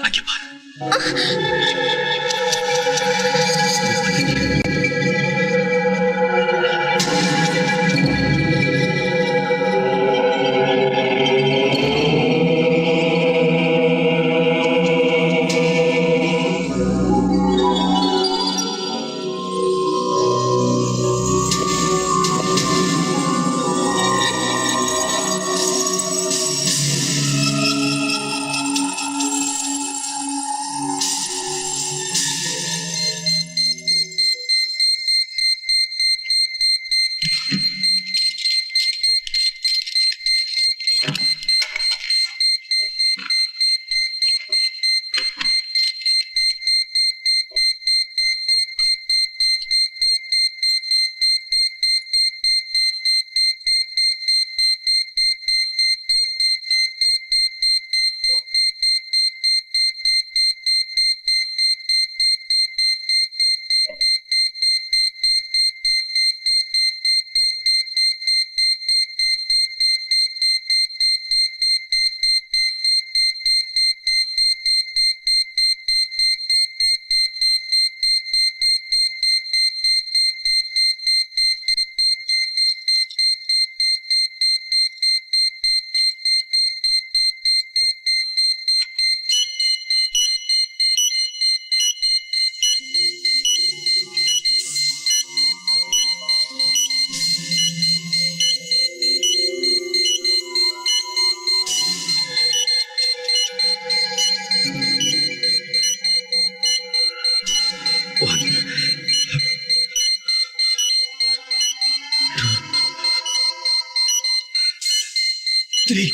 அங்கே பாரு. Three.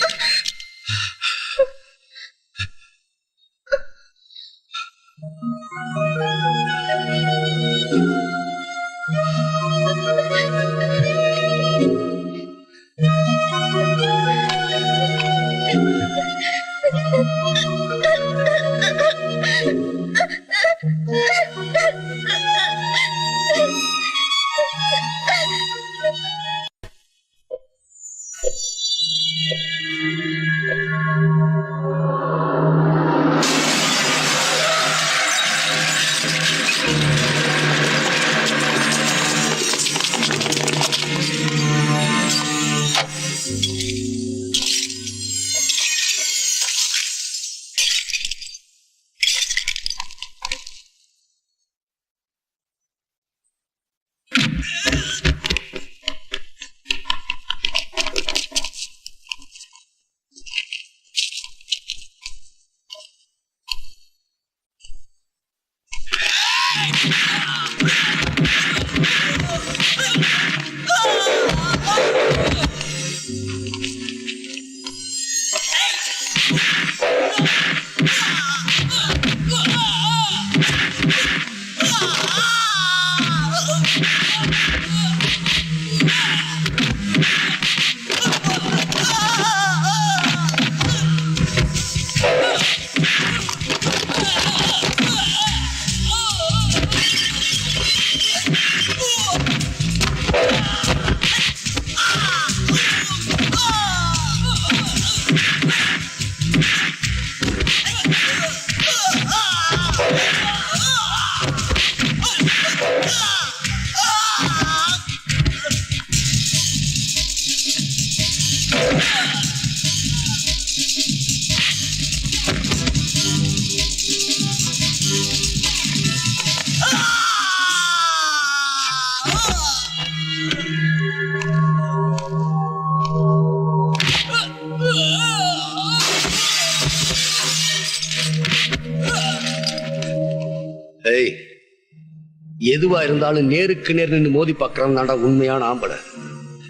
எதுவா இருந்தாலும் நேருக்கு நேர் நின்று மோதி பாக்குறான் தாண்டா உண்மையான ஆம்பளை.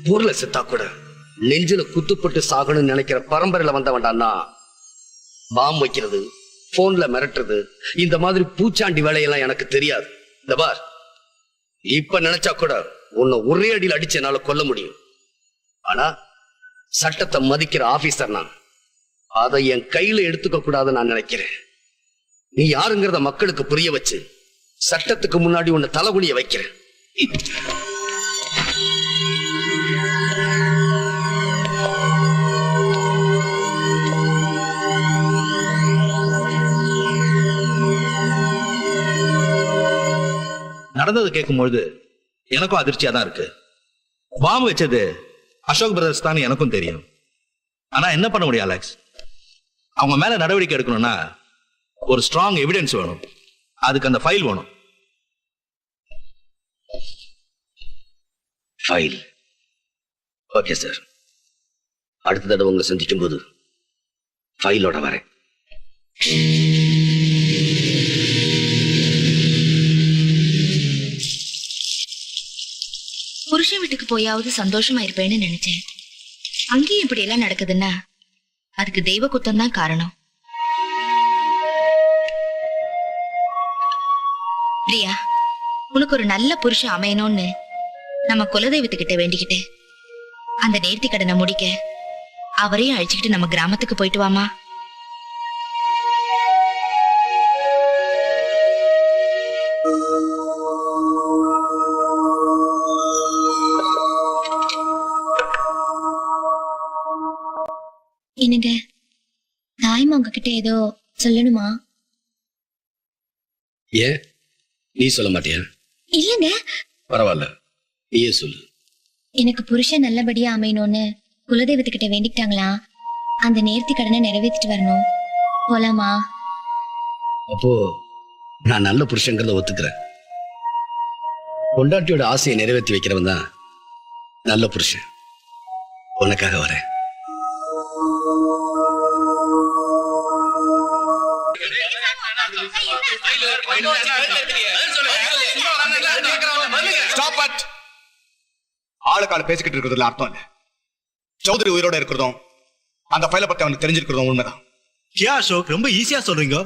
பொருளை செத்தா கூட நெஞ்சில குத்துப்பட்டு சாகணும்னு நினைக்கிற பரம்பரையில வந்தவன்டான்னா பாம் வைக்கிறது, போன்ல மிரட்டுறது, இந்த மாதிரி பூச்சாண்டி வேலையெல்லாம் எனக்கு தெரியாது. இந்த பார், இப்ப நினைச்சா கூட உன்னை ஒரே அடியில் அடிச்சு என்னால கொல்ல முடியும். ஆனா சட்டத்தை மதிக்கிற ஆபீசர் நான், அதை என் கையில எடுத்துக்க கூடாதுன்னு நான் நினைக்கிறேன். நீ யாருங்கிறத மக்களுக்கு புரிய வச்சு சட்டத்துக்கு முன்னாடி உன்னை தலைகுனிய வைக்கிறேன். நடந்தது கேட்கும்பொழுது எனக்கும் அதிர்ச்சியா தான் இருக்கு. பாம்பு வச்சது அசோக் பிரதர்ஸ் தான் எனக்கும் தெரியும். ஆனா என்ன பண்ண முடியும் அலெக்ஸ்? அவங்க மேல நடவடிக்கை எடுக்கணும்னா ஒரு ஸ்ட்ராங் எவிடன்ஸ் வேணும். அதுக்கு அந்த ஃபைல் வேணும். ஃபைல். ஓகே சார், அடுத்த தடவை உங்களை சந்திக்கும் போது ஃபைலோட வரேன். புருஷன் வீட்டுக்கு போயாவது சந்தோஷமா இருப்பேன்னு நினைச்சேன். அங்கேயும் இப்படி எல்லாம் நடக்குதுன்னா அதுக்கு தெய்வ குத்தம் தான் காரணம். பிரியா, உனக்கு ஒரு நல்ல புருஷன் அமையணும்னு நம்ம குலதெய்வத்துக்கிட்ட வேண்டிக்கிட்டு அந்த நேர்த்தி கடனை முடிக்க அவரையும் அழிச்சுக்கிட்டு நம்ம கிராமத்துக்கு போயிட்டு வாமா. என்னங்க, தாய்மா உங்ககிட்ட ஏதோ சொல்லணுமா? ஏன் நீ சொல்ல மாட்டியா? இல்லங்க, பரவாயில்ல, நீயே சொல்லு. எனக்கு புருஷன் நல்லபடியா அமையணும்னு குலதெய்வத்துக்கிட்ட வேண்டிக்கிட்டாங்களா? அந்த நேர்த்தி கடனை நிறைவேற்றிட்டு வரணும். போலாமா? அப்போ நான் நல்ல புருஷங்கிறத ஒத்துக்கிறேன். பொண்டாட்டியோட ஆசையை நிறைவேற்றி வைக்கிறவன் தான் நல்ல புருஷன். உனக்காக வரேன். ஆளுக்கால பேசிக்கிட்டு இருக்கிறதுல அர்த்தம் இல்ல. சௌத்ரி உயிரோட இருக்கிறதும் அந்த ஃபைலை பத்தி அவனுக்கு தெரிஞ்சிருக்கிறதும் உண்மைதான். கியா அசோக், ரொம்ப ஈஸியா சொல்றீங்க.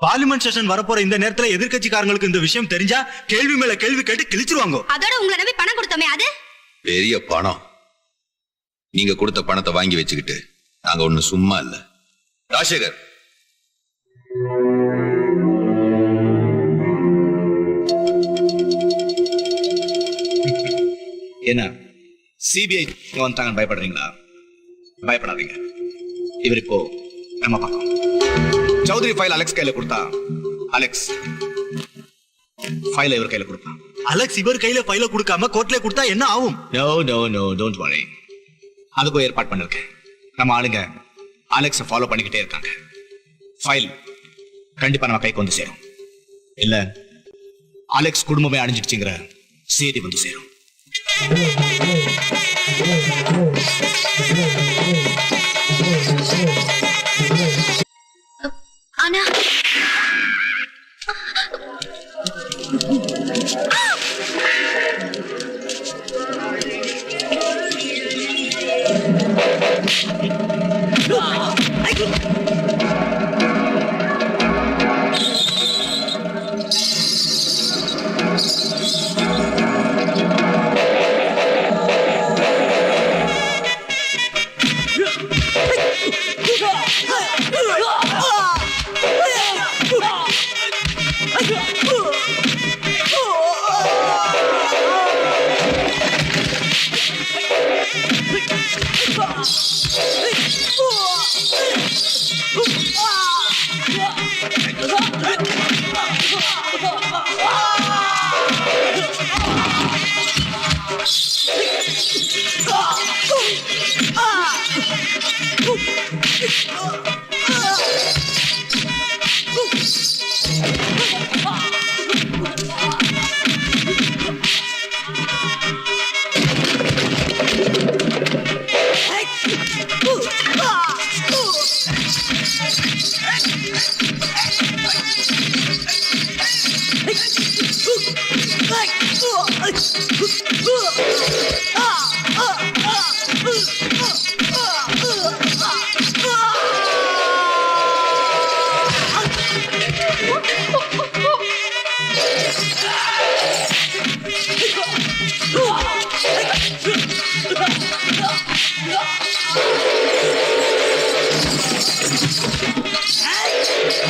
பார்லிமெண்ட் செஷன் வரப்போற இந்த நேரத்துல எதிர்கட்சிக்காரங்களுக்கு இந்த விஷயம் தெரிஞ்சா கேள்வி மேல கேள்வி கேட்டு கிழிச்சிருவாங்க. அதோட உங்களை நம்பி பணம் கொடுத்தோமே, அது பெரிய பணம். நீங்க கொடுத்த பணத்தை வாங்கி வச்சுக்கிட்டு நாங்க ஒண்ணு சும்மா இல்ல. ராஜசேகர், என்ன சிபிஐ வந்துட்டாங்கன்னு பயப்படுறீங்களா? பயப்படாதீங்க. இவர் இப்போ நம்ம பக்கம். சௌத்ரி ஃபைல் அலெக்ஸ் கையில கொடுத்தா அலெக்ஸ் ஃபைலை இவர் கையில கொடுப்பான். அலெக்ஸ் இவர் கையில ஃபைல கொடுக்காம கோர்ட்ல கொடுத்தா என்ன ஆகும்? No no no, don't worry. அதுக்கும் ஏற்பாடு பண்ணிருக்கேன். நம்ம ஆளுங்க அலெக்ஸை ஃபாலோ பண்ணிக்கிட்டே இருக்காங்க. ஃபைல் கண்டிப்பா நம்ம கைக்கு வந்து சேரும். இல்ல அலெக்ஸ் குடும்பமே அழிஞ்சிடுச்சுங்கிற செய்தி வந்து சேரும். ஆனா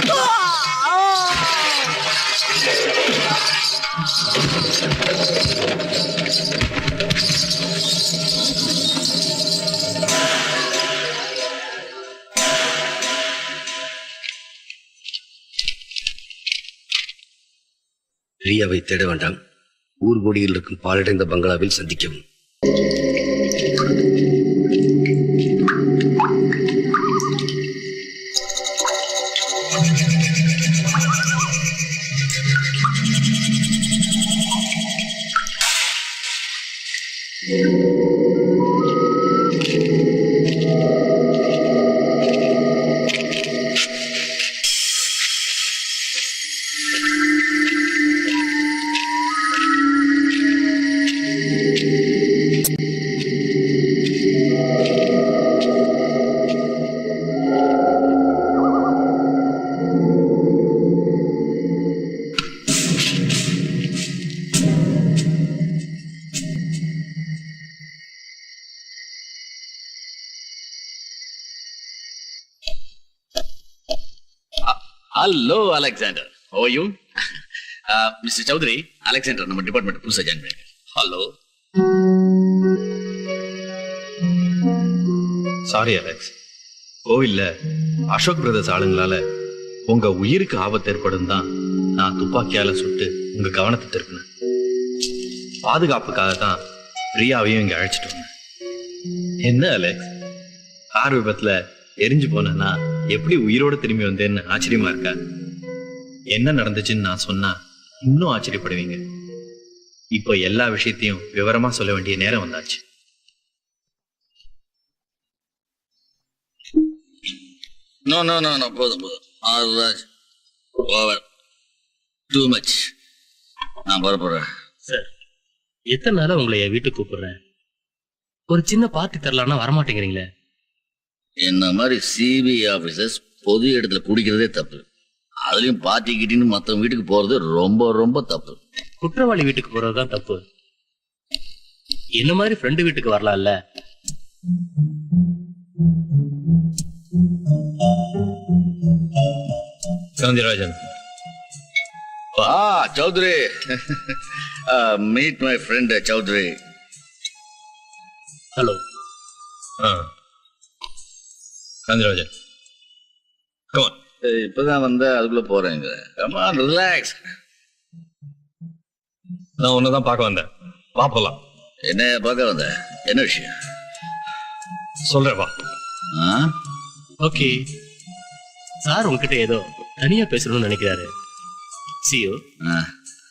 Ah! ரியாவை தேட வேண்டாம். ஊர்கோடியில் இருக்கும் பாலடைந்த பங்களாவில் சந்திக்கவும். Hello Alexander, oh you mister Chowdhury. Alexander நம்ம டிபார்ட்மெண்ட் புதுசா ஜாயின் பண்ணிருக்கேன். ஹலோ. சாரி அலெக்ஸ், கோவில்ல அசோக் பிரதர்ஸ் ஆளுங்களால உங்க உயிருக்கு ஆபத்து ஏற்படும் தான் நான் துப்பாக்கியால சுட்டு உங்க கவனத்தை திருப்பினேன். பாதுகாப்புக்காக தான் ரியாவையும் இங்க அழைச்சிட்டு வந்தேன். என்ன அலெக்ஸ், கார் விபத்துல எரிஞ்சு போனா எப்படி உயிரோட திரும்பி வந்தேன்னு ஆச்சரியமா இருக்கா? என்ன நடந்துச்சுன்னு நான் சொன்னா இன்னும் ஆச்சரியப்படுவீங்க. இப்போ எல்லா விஷயத்தையும் விவரமா சொல்ல வேண்டிய நேரம் வந்தாச்சு. நோ நோ நோ நோ, போதும் போதும். ஆல்ராஜ் ஓவர், டூ மச். நான் போறேன் சார். எத்தனை நாளா உங்களை என் வீட்டுக்கு கூப்பிடுறேன், ஒரு சின்ன பார்ட்டி தரலான்னா வரமாட்டேங்கிறீங்களே. என்ன மாதிரி சிபிஐ ஆபீசர்ஸ் பொது இடத்துல குடிக்கிறதே தப்பு. அதுலயும் பார்ட்டி கிட்டின்னு மத்தவங்க வீட்டுக்கு போறது ரொம்ப ரொம்ப தப்பு. குற்றவாளி வீட்டுக்கு போறதுதான் தப்பு. என்ன மாதிரி ஃப்ரெண்டு வீட்டுக்கு வரலாம்ல. Soundararajan. Chowdhury. Meet my friend Chowdhury. Hello. Soundararajan, இப்பதான் வந்த அதுக்குள்ள போறேங்க. Come on relax. நான் உன்னதான் பார்க்க வந்தேன். வா போலாம். என்ன பார்க்க வந்த? என்ன விஷயம் சொல்றேன் வா. ஓகே சார், உங்ககிட்ட ஏதோ தனியா பேசணும்னு நினைக்கிறாரு. See you.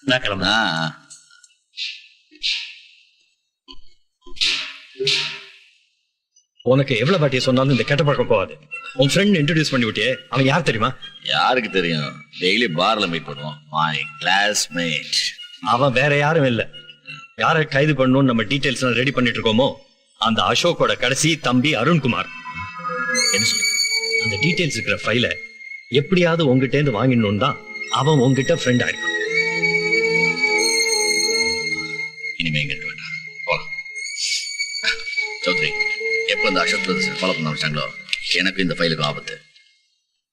நான் கிளம்புறேன். உனக்கு எவ்வளவு பாட்டியை சொன்னாலும் இந்த கெட்ட பழக்கம் போகாது. உன் ஃப்ரெண்ட் இன்ட்ரோடியூஸ் பண்ணி விட்டியே, அவன் யார் தெரியுமா? யாருக்கு தெரியும்? டெய்லி பார்ல மீட் பண்ணுவோம். My classmate. அவன் வேற யாரும் இல்ல. யாரை கைது பண்ணணும்னு நம்ம டீடைல்ஸ் எல்லாம் ரெடி பண்ணிட்டு இருக்கோமோ அந்த அசோக்கோட கடைசி தம்பி அருண்குமார். என்ன சொல்ற? அந்த டீடைல்ஸ் இருக்கிற ஃபைல எப்படியாவது உங்ககிட்ட இருந்து வாங்கிடணும் தான் அவன் உங்ககிட்ட ஃப்ரெண்ட் ஆயிருக்கான். இனிமே எங்க இருக்க வேண்டாம், போலாம். சௌத்ரி, எப்ப இந்த அசோக் பிரதர்ஸ் ஃபாலோ பண்ண ஆரம்பிச்சாங்களோ எனக்கு இந்த ஃபைலுக்கு ஆபத்து.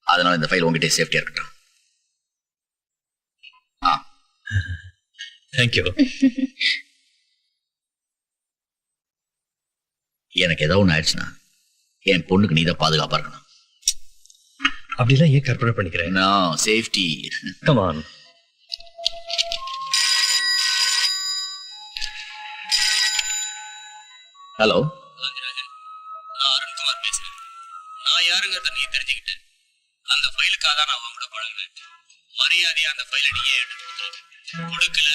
அதனால இந்த ஃபைல் உங்ககிட்ட சேஃப்டியா இருக்கட்டும். தேங்க்யூ. எனக்கு ஏதாவது ஒண்ணு ஆயிடுச்சுன்னா என் பொண்ணுக்கு நீதான் பாதுகாப்பா இருக்கணும். அப்படிலாம் ஏன் கற்பனை பண்ணிக்கிறேன்? சேஃப்டி. Come on. ஹலோ. நான் அருண்குமார் பேசுறேன். நான் யாருங்கிறத நீ தெரிஞ்சுக்கிட்டு அந்த ஃபைலுக்காக தான் நான் உங்க கூட பழகுறேன். மரியாதையா அந்த ஃபைலை நீ எடுத்து கொடுக்கல.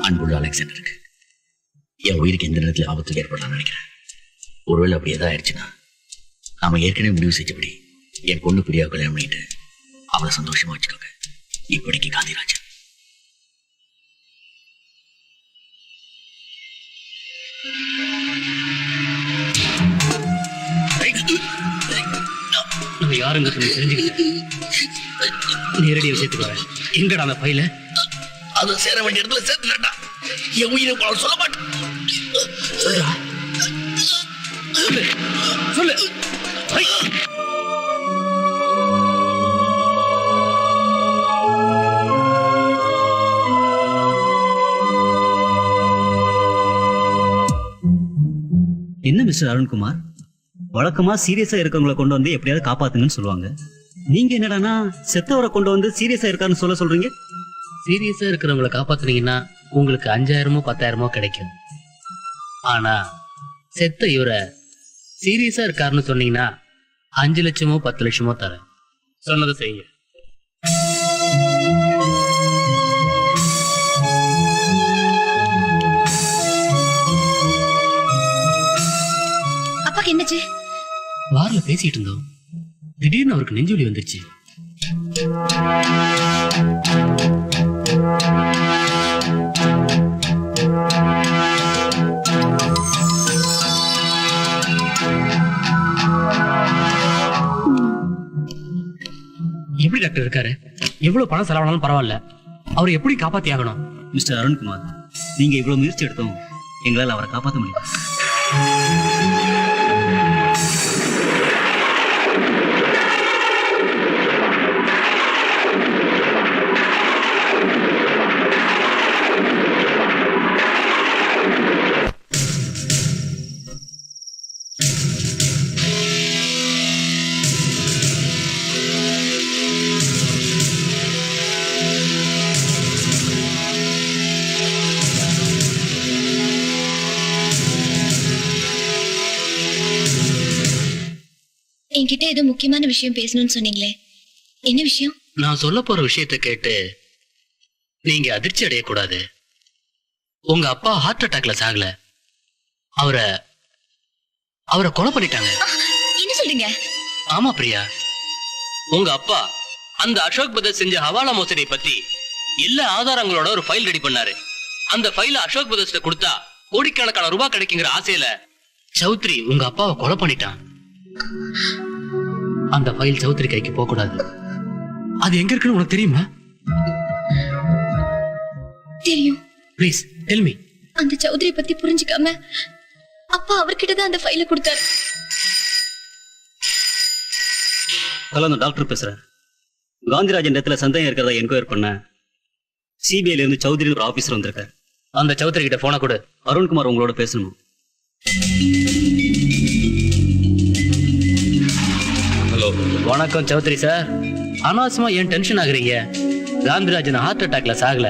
அன்புள்ள அலெக்சாண்டருக்கு என் உயிருக்கு எந்த நேரத்தில் ஆபத்து ஏற்படலாம்னு நினைக்கிறேன். ஒருவேளை அப்படி ஏதாவது ஆயிடுச்சுன்னா நாம ஏற்கனவே முடிவு செஞ்சபடி என் பொண்ணு பிரியா கல்யாணம் பண்ணிட்டு அவளை சந்தோஷமா வச்சுக்கோங்க. இப்படிக்கு காந்திராஜன். நம்ம யாருங்கிறத நீ தெரிஞ்சுக்கிட்டேன். நேரடி விஷயத்துக்கு வரேன். எங்கடா அந்த ஃபைல? அது சேர வேண்டிய இடத்துல சேர்த்துடா. என் உயிரை அவள் சொல்ல மாட்டேன். சொல்லு. மிஸ்டர் அருண்குமார், வழக்கமா சீரியஸா இருக்கவங்களை கொண்டு வந்து எப்படியாவது காப்பாத்துங்கன்னு சொல்லுவாங்க. நீங்க என்னடானா செத்தவரை கொண்டு வந்து சீரியஸா இருக்கான்னு சொல்றீங்க? சீரியஸா இருக்கிறவங்களை காப்பாத்துனீங்கன்னா உங்களுக்கு 5000மோ 10,000மோ கிடைக்கும். ஆனா செத்த இவரை சீரியஸா இருக்காருன்னு சொன்னீங்கன்னா 5 லட்சமோ 10 லட்சமோ தரேன். சொன்னதை செய்யுங்க. அப்பாக்கு என்னாச்சு? வார்ல பேசிட்டு இருந்தோம், திடீர்னு அவருக்கு நெஞ்சுவலி வந்துருச்சு. எப்படி டாக்டர் இருக்காரு? எவ்வளவு பணம் செலவானாலும் பரவாயில்ல, அவரை எப்படி காப்பாத்தி ஆகணும். மிஸ்டர் அருண்குமார், நீங்க இவ்வளவு முயற்சி எடுத்தோம் எங்களால் அவரை காப்பாற்ற முடியும். என்கிட்ட ஏதோ முக்கியமான விஷயம் பேசணும்னு சொன்னீங்களே, என்ன விஷயம்? நான் சொல்ல போற விஷயத்தை கேட்டு நீங்க அதிர்ச்சி அடையக்கூடாது. உங்க அப்பா ஹார்ட் அட்டாக்ல சாகல, அவரை கொலை பண்ணிட்டாங்க. என்ன சொல்றீங்க? ஆமா பிரியா, உங்க அப்பா அந்த அசோக் பிரதர்ஸ் செஞ்ச ஹவாலா மோசடியை பத்தி எல்லா ஆதாரங்களோட ஒரு ஃபைல் ரெடி பண்ணாரு. அந்த ஃபைல அசோக் பிரதர்ஸ்ல கொடுத்தா கோடிக்கணக்கான ரூபாய் கிடைக்குங்கிற ஆசையில சௌத்ரி உங்க அப்பாவை கொலை பண்ணிட்டான். அந்த ஃபைல் சௌத்ரி கைக்கு போக கூடாது. அது எங்க இருக்குன்னு உனக்கு தெரியுமா? தெரியும். Please tell me. அந்த சௌத்ரி பத்தி புரிஞ்சுக்காம அப்பா அவர்கிட்ட தான் அந்த ஃபைலை கொடுத்தாரு. ஹலோ, நான் டாக்டர் பேசுறேன். காந்திராஜன் இடத்துல சந்தேகம் இருக்கிறதா என்கொயர் பண்ண சிபிஐல இருந்து சௌத்ரி ஒரு ஆபீசர் வந்திருக்காரு. அந்த சௌத்ரி கிட்ட போன கொடு. அருண்குமார் உங்களோட பேசணும். ஹலோ. வணக்கம் சௌத்ரி சார். அனாவசியமா ஏன் டென்ஷன் ஆகுறீங்க? காந்திராஜன் ஹார்ட் அட்டாக்ல சாகல,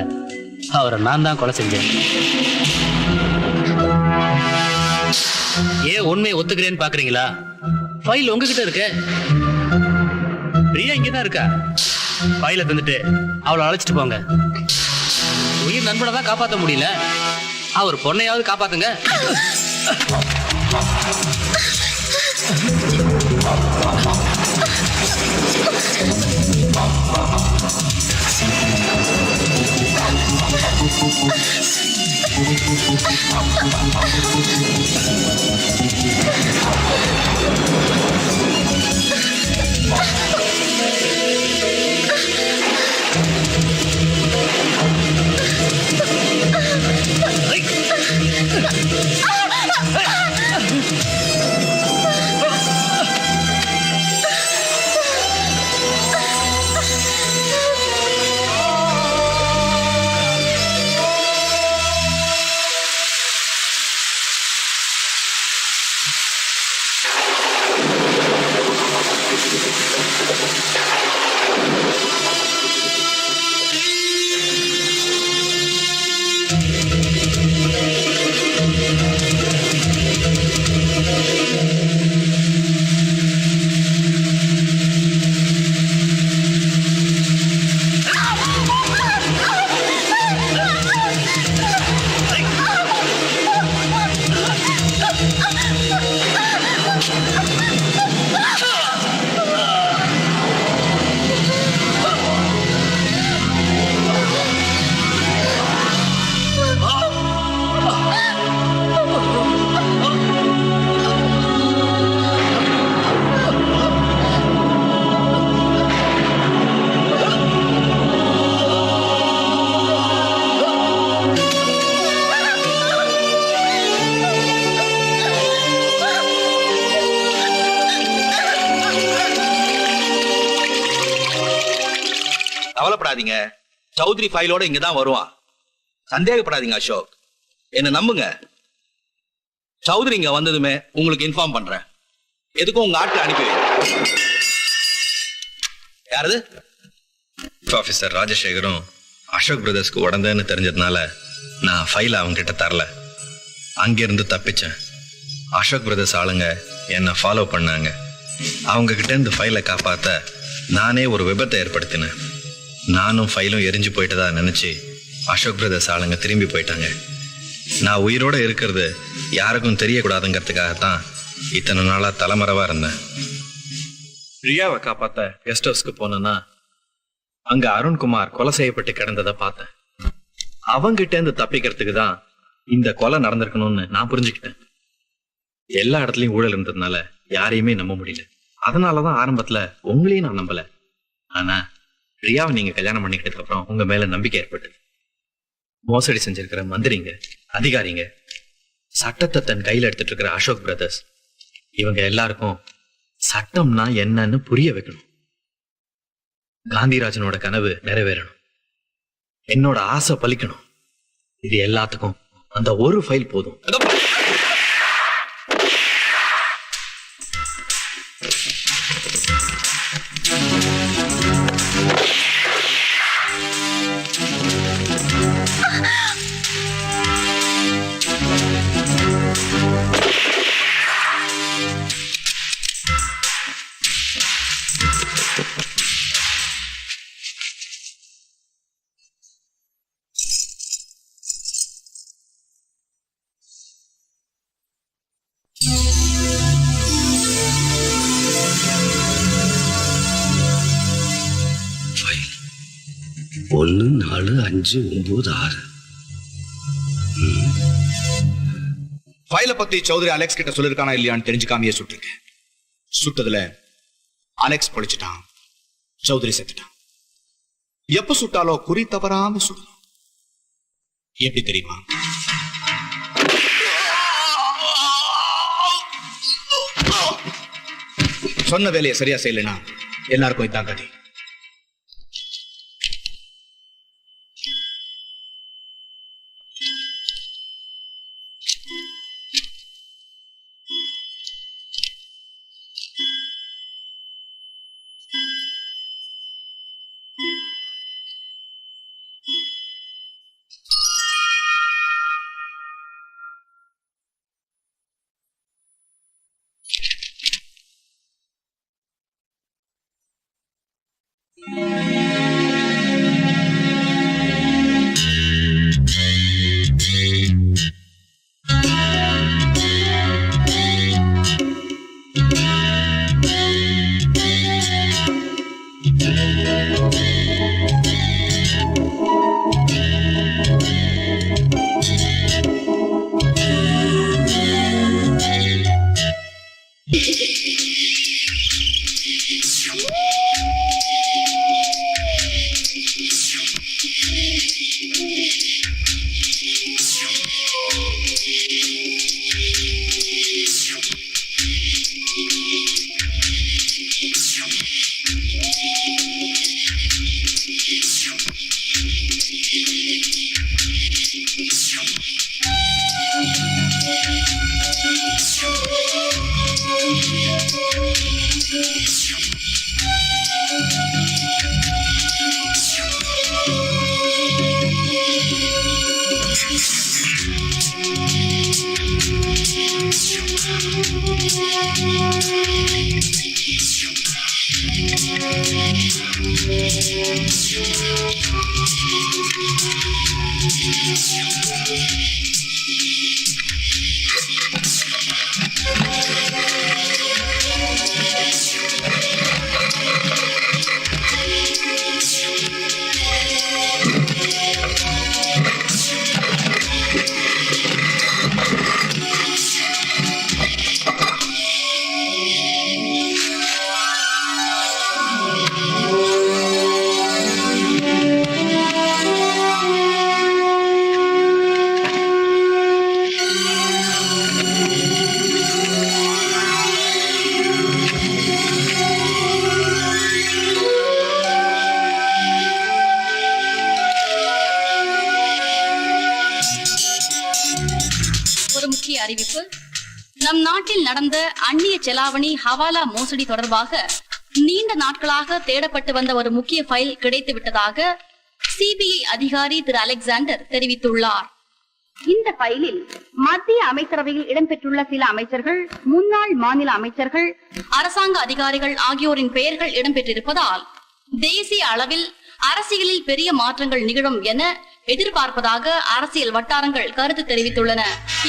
அவரை நான் தான் கொலை செஞ்சேன். ஏன் உண்மையை ஒத்துக்கிறேன்னு பாக்குறீங்களா? ஃபைல் உங்ககிட்ட இருக்கு. பிரியா இங்கதான் இருக்கா. ஃபைலை தந்துட்டு அவளை அழைச்சிட்டு போங்க. உயிர் நண்பனை தான் காப்பாற்ற முடியல, அவர் பொண்ணையாவது காப்பாத்துங்க. கவலைப்படாதீங்க, சௌத்ரி ஃபைலோட இங்கதான் வருவான். சந்தேகப்படாதீங்க அசோக், என்ன நம்புங்க. சௌத்ரி இங்க வந்ததுமே உங்களுக்கு இன்ஃபார்ம் பண்றேன். எதுக்கும் உங்க ஆட்களை அனுப்பி வைங்க. யாரது? ஆபீசர் ராஜசேகரும் அசோக் பிரதர்ஸ்க்கு உடந்தேன்னு தெரிஞ்சதுனால நான் ஃபைலை அவங்க கிட்ட தரல. அங்கிருந்து தப்பிச்சேன். அசோக் பிரதர்ஸ் ஆளுங்க என்னை ஃபாலோ பண்ணாங்க. அவங்க கிட்ட இந்த ஃபைலை காப்பாத்த நானே ஒரு விபத்தை ஏற்படுத்தினேன். நானும் ஃபைலும் எரிஞ்சு போயிட்டதா நினைச்சு அசோக் பிரதர்ஸ் ஆளுங்க திரும்பி போயிட்டாங்க. நான் உயிரோட இருக்கிறது யாருக்கும் தெரியக்கூடாதுங்கிறதுக்காகத்தான் இத்தனை நாளா தலைமறைவா இருந்தேன். ரியாவை காப்பாத்த கெஸ்ட் ஹவுஸ்க்கு போனேன்னா அங்க அருண்குமார் கொலை செய்யப்பட்டு கிடந்ததை பார்த்தேன். அவங்கிட்ட இருந்து தப்பிக்கிறதுக்கு தான் இந்த கொலை நடந்திருக்கணும்னு நான் புரிஞ்சுக்கிட்டேன். எல்லா இடத்துலயும் ஊழல் இருந்ததுனால யாரையுமே நம்ப முடியல. அதனாலதான் ஆரம்பத்துல உங்களையும் நான் நம்பல. ஆனா ரியாவை நீங்க கல்யாணம் பண்ணிக்கிட்டதுக்கு அப்புறம் உங்க மேல நம்பிக்கை ஏற்பட்டது. மோசடி செஞ்சிருக்கிற மந்திரிங்க, அதிகாரிங்க, சட்டத்தை தன் கையில எடுத்துட்டு இருக்கிற அசோக் பிரதர்ஸ், இவங்க எல்லாருக்கும் சட்டம்னா என்னன்னு புரிய வைக்கணும். காந்திராஜனோட கனவு நிறைவேறணும். என்னோட ஆசை பலிக்கணும். இது எல்லாத்துக்கும் அந்த ஒரு ஃபைல் போதும். ஃபைல் 1 4 5 9 6. ஃபைலை பத்தி சௌத்ரி அலெக்ஸ் கிட்ட சொல்லிருக்கானா இல்லையான்னு தெரிஞ்சுக்காமையே சுட்டிருக்கேன். சுட்டதுல அலெக்ஸ் பொழிச்சிட்டான், சௌத்ரி செத்துட்டான். எப்ப சுட்டாலோ குறி தவறாம சுடணும். எப்படி தெரியுமா? சொன்ன வேலையை சரியா செய்யலைன்னா எல்லாருக்கும் இதான் கதி. ஒரு முக்கிய அறிவிப்பு. நம் நாட்டில் நடந்த அந்நிய செலாவணி ஹவாலா மோசடி தொடர்பாக நீண்ட நாட்களாக தேடப்பட்டு வந்த ஒரு முக்கிய ஃபைல் கிடைத்து விட்டதாக சிபிஐ அதிகாரி திரு அலெக்சாண்டர் தெரிவித்துள்ளார். இந்த ஃபைலில் மத்திய அமைச்சரவையில் இடம்பெற்றுள்ள சில அமைச்சர்கள், முன்னாள் மாநில அமைச்சர்கள், அரசாங்க அதிகாரிகள் ஆகியோரின் பெயர்கள் இடம்பெற்றிருப்பதால் தேசிய அளவில் அரசியலில் பெரிய மாற்றங்கள் நிகழும் என எதிர்பார்ப்பதாக அரசியல் வட்டாரங்கள் கருத்து தெரிவித்துள்ளன.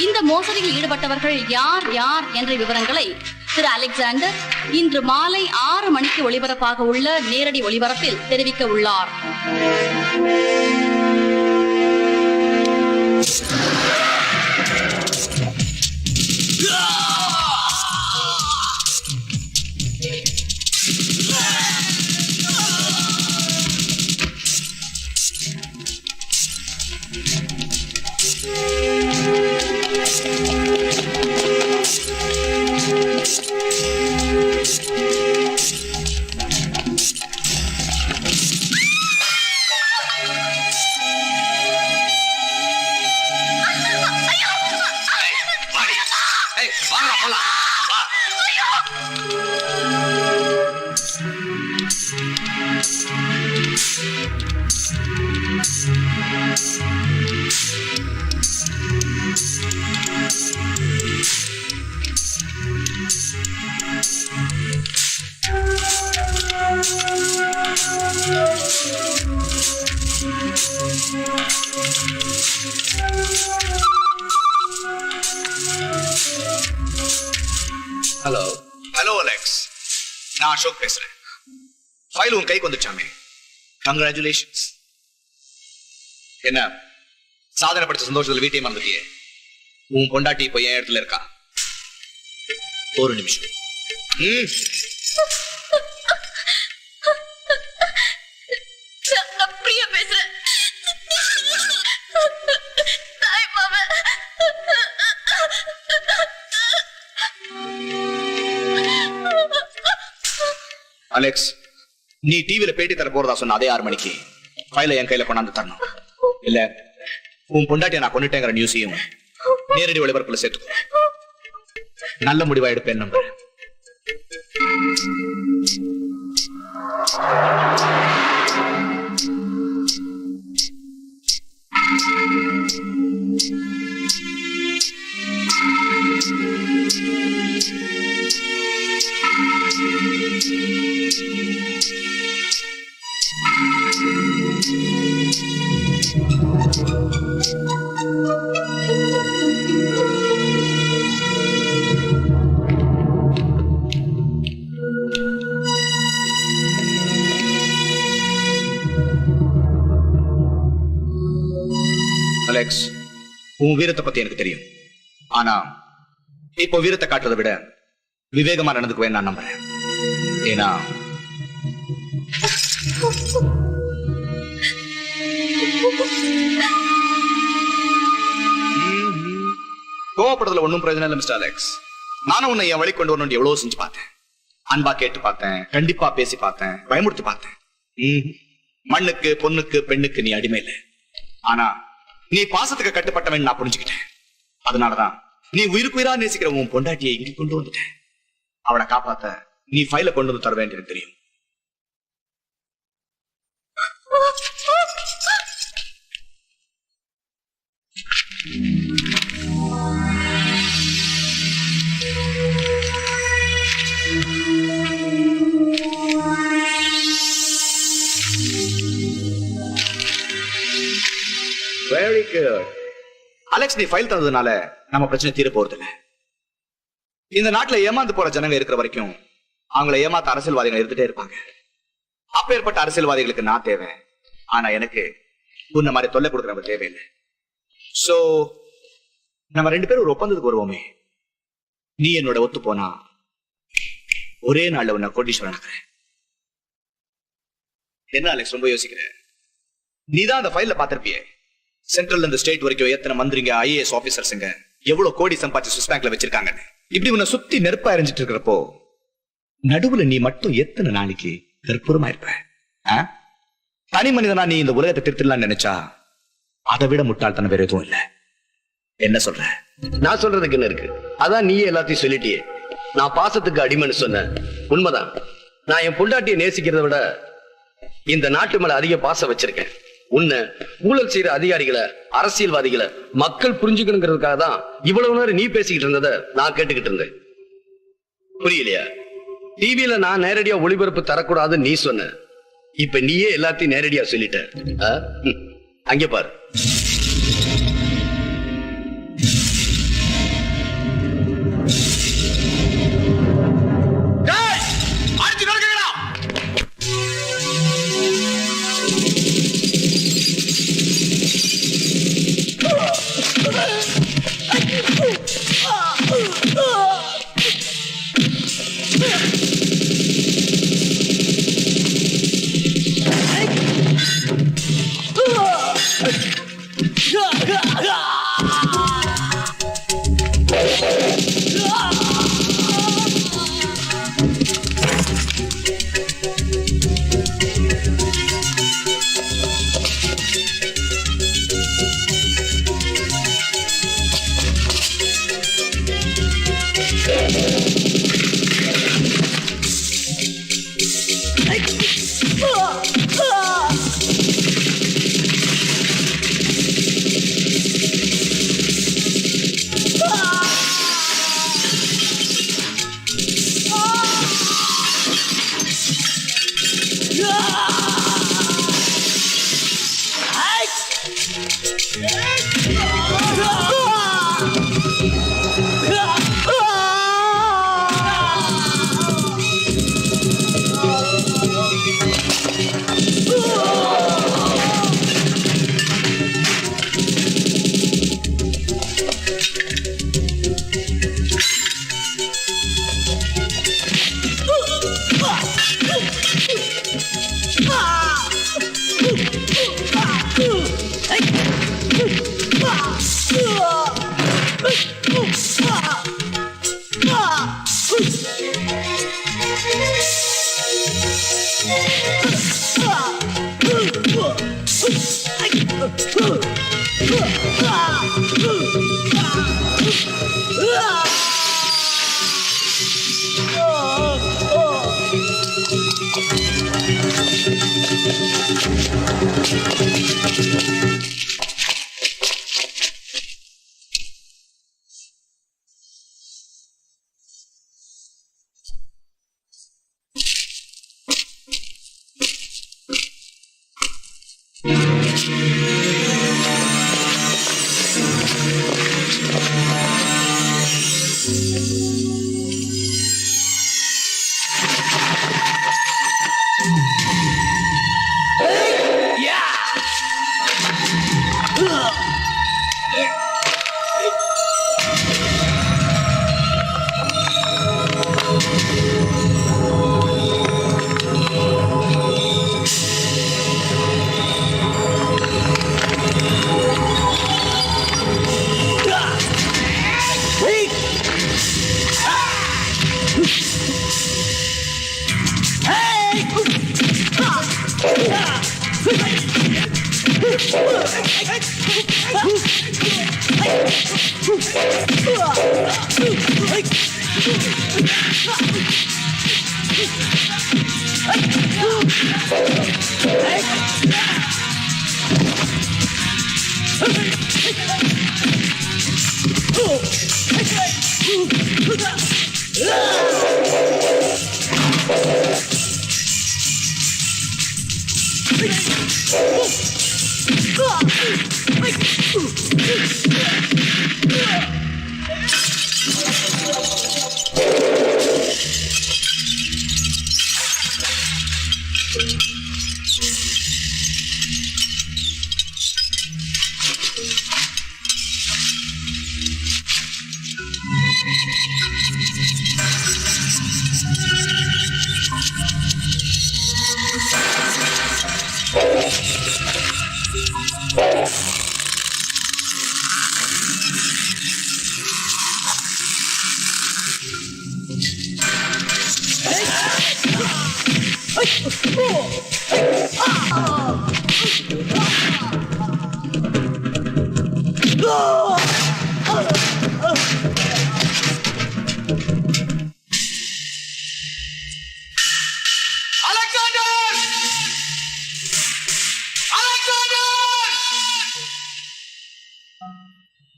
இந்த மோசடியில் ஈடுபட்டவர்கள் யார் யார் என்ற விவரங்களை திரு அலெக்சாண்டர் இன்று மாலை 6 மணிக்கு ஒளிபரப்பாக உள்ள நேரடி ஒளிபரப்பில் தெரிவிக்க உள்ளார். ஹலோ ஹலோ அலெக்ஸ், நான் அசோக் பேசுறேன். ஃபைல் உன் கைக்கு வந்துச்சாமே, கங்க்ராச்சுலேஷன்ஸ். என்ன சாதனை படிச்ச சந்தோஷத்துல வீட்டையும் மறந்துட்டியே? உன் பொண்டாட்டி இப்ப என் இடத்துல இருக்கா. ஒரு நிமிஷம். பிரியா பேசுறேன். அலெக்ஸ், நீ டிவில பேட்டி தர போறதா சொன்ன அதே 6 மணிக்கு ஃபைலை என் கையில கொண்டாந்து தரணும். இல்ல உன் பொண்டாட்டியை நான் கொண்டுட்டேங்கிற நியூஸையும் நேரடி ஒளிபரப்புல சேர்த்துக்கோ. நல்ல முடிவா எடுப்பேன் நம்புறேன். அலெக்ஸ், உன் வீரத்தை பத்தி எனக்கு தெரியும். ஆனா இப்போ வீரத்தை காட்டுறதை விட விவேகமா நடந்துக்குவேன் நான் நம்புறேன். ஏன்னா கோவப்படுறதுல ஒன்னும் பிரயோஜனம் இல்லை மிஸ்டர் அலெக்ஸ். நானும் உன்னை என் வழி கொண்டு வரணும் எவ்வளவு செஞ்சு பார்த்தேன். அன்பா கேட்டு பார்த்தேன், கண்டிப்பா பேசி பார்த்தேன், பயமுறுத்தி பார்த்தேன். மண்ணுக்கு, பொண்ணுக்கு, பெண்ணுக்கு நீ அடிமை இல்லை. ஆனா நீ பாசத்துக்கு கட்டுப்பட்டவன் நான் புரிஞ்சுக்கிட்டேன். அதனாலதான் நீ உயிருக்கு உயிரா நேசிக்கிற உன் பொண்டாட்டியை இங்க கொண்டு வந்துட்டேன். அவளை காப்பாத்த நீ ஃபைல கொண்டு வந்து தர வேண்டியது தெரியும். வெரி குட் அலெக்ஸ், நீ ஃபைல் தந்ததுனால நம்ம பிரச்சனை தீர போறது இல்ல. இந்த நாட்டுல ஏமாந்து போற ஜனங்க இருக்கிற வரைக்கும் அவங்களை ஏமாத்த அரசியல்வாதிகள் இருந்துட்டே இருப்பாங்க. அப்பேற்பட்ட அரசியல்வாதிகளுக்கு நான் தேவை. ஆனா எனக்கு உன்ன மாதிரி தொல்லை கொடுக்குறவங்க தேவையில்லை. சோ நம்ம 2 பேரும் ஒரு ஒப்பந்தத்துக்கு வருவோமே. நீ என்னோட ஒத்து போனா ஒரே நாள்ல உன்னை கோடீஸ்வரன் ஆக்குறேன். என்ன அலெக்ஸ் ரொம்ப யோசிக்கிற? நீதான் அந்த ஃபைல்ல பாத்திருப்பியே. சென்ட்ரல் இருந்து ஸ்டேட் வரைக்கும் எத்தனை மந்திரிங்க, ஐஏஎஸ் ஆபீசர்ஸுங்க எவ்வளவு கோடி சம்பாதிச்சு சுவிஸ் பேங்க்ல வச்சிருக்காங்க. இப்படி உன்னை சுத்தி நெருப்பா எரிஞ்சிட்டு இருக்கிறப்போ நடுவுல நீ மட்டும் எத்தனை நாளைக்கு கற்பூரமா இருப்ப? தனி மனிதனா நீ இந்த உலகத்தை திருத்தலாம்னு நினைச்சா அதை விட முட்டாள்தனம் வேற எதுவும் இல்லை. என்ன சொல்ற? நான் சொல்றதுக்கு என்ன இருக்கு? அதான் நீயே எல்லாத்தையும் சொல்லிட்டியே. நான் பாசத்துக்கு அடிமைன்னு சொன்னேன். உண்மைதான். நான் என் பொண்டாட்டியை நேசிக்கிறத விட இந்த நாட்டு மேல அதிக பாசம் வச்சிருக்கேன். உன்னை ஊழல் செய்யற அதிகாரிகளை, அரசியல்வாதிகளை மக்கள் புரிஞ்சுக்கணுங்கிறதுக்காக தான் இவ்வளவு நேரம் நீ பேசிக்கிட்டு இருந்ததை நான் கேட்டுக்கிட்டு இருந்தேன். புரியலையா? டிவியில நான் நேரடியா ஒளிபரப்பு தரக்கூடாதுன்னு நீ சொன்ன. இப்ப நீயே எல்லாத்தையும் நேரடியா சொல்லிட்ட. அங்க பாரு.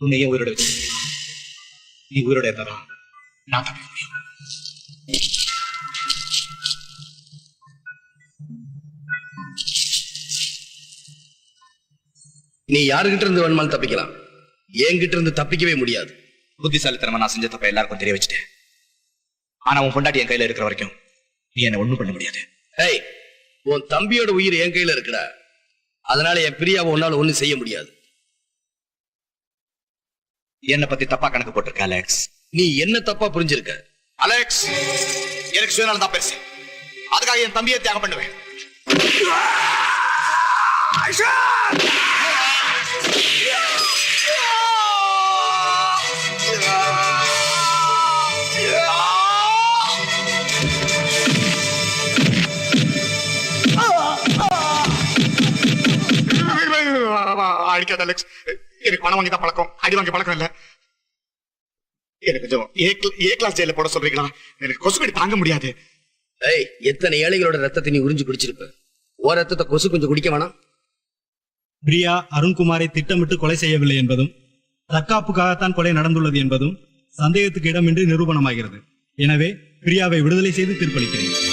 உன்னையே உயிரோட வச்சு நீ உயிரோட இருந்தாதான் நான் தப்பிக்க முடியும். நீ யாருகிட்ட இருந்து வேணுமாலும் தப்பிக்கலாம், என்கிட்ட இருந்து தப்பிக்கவே முடியாது. புத்திசாலித்தனமா நான் செஞ்ச தப்ப எல்லாருக்கும் தெரிய வச்சுட்டேன். ஆனா உன் பொண்டாட்டி என் கையில இருக்கிற வரைக்கும் நீ என்ன ஒண்ணும் பண்ண முடியாது. ஏய், உன் தம்பியோட உயிர் என் கையில இருக்குடா. அதனால என் பிரியாவை உன்னால ஒண்ணும் செய்ய முடியாது. என்னை பத்தி தப்பா கணக்கு போட்டிருக்க அலெக்ஸ். நீ என்ன தப்பா புரிஞ்சிருக்க அலெக்ஸ். எனக்கு சுயநலம் தான் பெருசு. அதுக்காக என் தம்பியை தியாகம் பண்ணுவேன். அடிக்காத அலெக்ஸ். எனக்கு பணம் வாங்கி தான் பழக்கம், அடி வாங்கி பழக்கம் இல்ல. எனக்கு கொஞ்சம் ஏ கிளாஸ் ஜெயில போட சொல்றீங்களா? எனக்கு கொசுக்கடி தாங்க முடியாது. ஏய், எத்தனை ஏழைகளோட ரத்தத்தை நீ உறிஞ்சு குடிச்சிருப்ப. ஓ ரத்தத்தை கொசு கொஞ்சம் குடிக்க வேணாம்? பிரியா அருண்குமாரை திட்டமிட்டு கொலை செய்யவில்லை என்பதும் தற்காப்புக்காகத்தான் கொலை நடந்துள்ளது என்பதும் சந்தேகத்துக்கு இடமின்றி நிரூபணமாகிறது. எனவே பிரியாவை விடுதலை செய்து தீர்ப்பளிக்கிறேன்.